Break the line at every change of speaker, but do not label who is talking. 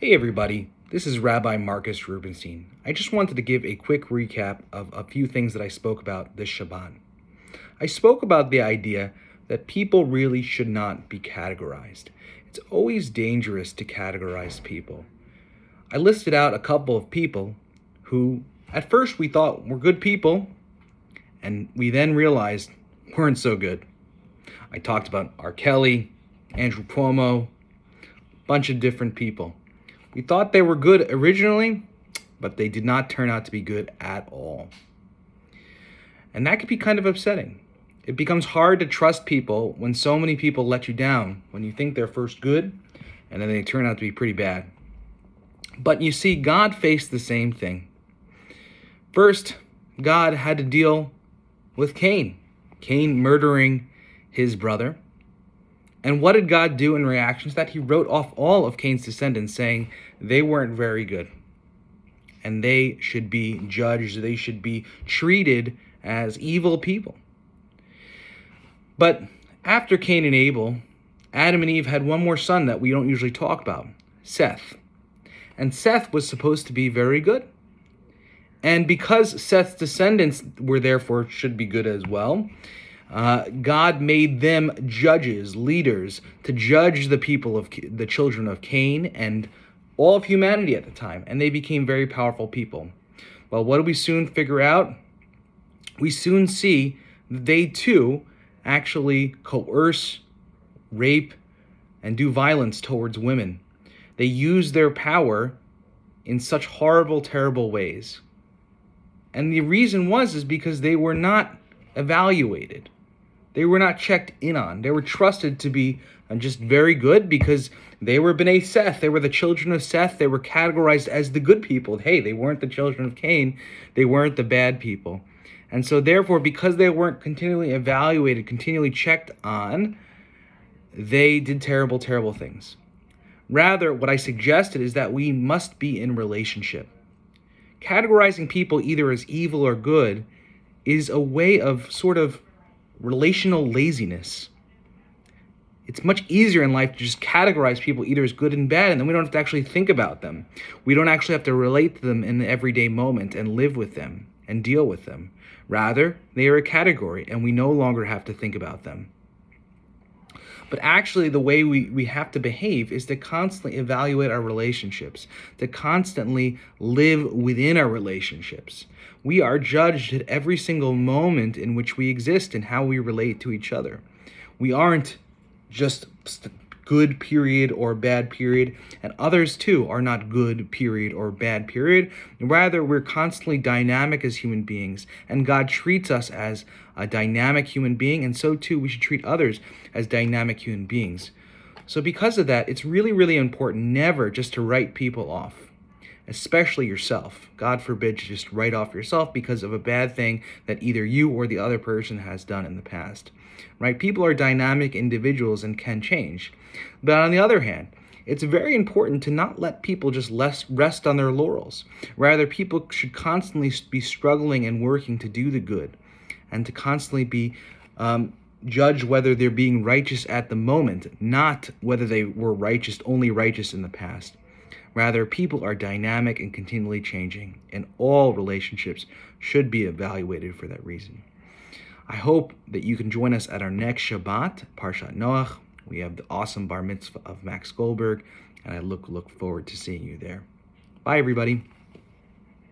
Hey everybody, this is Rabbi Marcus Rubenstein. I just wanted to give a quick recap of a few things that I spoke about this Shabbat. I spoke about the idea that people really should not be categorized. It's always dangerous to categorize people. I listed out a couple of people who at first we thought were good people, and we then realized weren't so good. I talked about R. Kelly, Andrew Cuomo, a bunch of different people. We thought they were good originally, but they did not turn out to be good at all. And that could be kind of upsetting. It becomes hard to trust people when so many people let you down, when you think they're first good, and then they turn out to be pretty bad. But you see, God faced the same thing. First, God had to deal with Cain murdering his brother. And what did God do in reaction to that? He wrote off all of Cain's descendants, saying they weren't very good. And they should be judged. They should be treated as evil people. But after Cain and Abel, Adam and Eve had one more son that we don't usually talk about, Seth. And Seth was supposed to be very good. And because Seth's descendants were therefore should be good as well, God made them judges, leaders, to judge the people of the children of Cain and all of humanity at the time. And they became very powerful people. Well, what do we soon figure out? We soon see that they too actually coerce, rape, and do violence towards women. They use their power in such horrible, terrible ways. And the reason is because they were not evaluated. They were not checked in on. They were trusted to be just very good because they were B'nai Seth. They were the children of Seth. They were categorized as the good people. Hey, they weren't the children of Cain. They weren't the bad people. And so therefore, because they weren't continually evaluated, continually checked on, they did terrible, terrible things. Rather, what I suggested is that we must be in relationship. Categorizing people either as evil or good is a way of sort of relational laziness. It's much easier in life to just categorize people either as good and bad, and then we don't have to actually think about them. We don't actually have to relate to them in the everyday moment and live with them and deal with them. Rather, they are a category, and we no longer have to think about them. But actually, the way we have to behave is to constantly evaluate our relationships, to constantly live within our relationships. We are judged at every single moment in which we exist and how we relate to each other. We aren't just good period or bad period, and others too are not good period or bad period. Rather, we're constantly dynamic as human beings, and God treats us as a dynamic human being, and so too we should treat others as dynamic human beings. So because of that, it's really, really important never just to write people off, especially yourself. God forbid to just write off yourself because of a bad thing that either you or the other person has done in the past. Right? People are dynamic individuals and can change. But on the other hand, it's very important to not let people just rest on their laurels. Rather, people should constantly be struggling and working to do the good and to constantly be judge whether they're being righteous at the moment, not whether they were only righteous in the past. Rather, people are dynamic and continually changing, and all relationships should be evaluated for that reason. I hope that you can join us at our next Shabbat, Parshat Noach. We have the awesome bar mitzvah of Max Goldberg, and I look forward to seeing you there. Bye, everybody.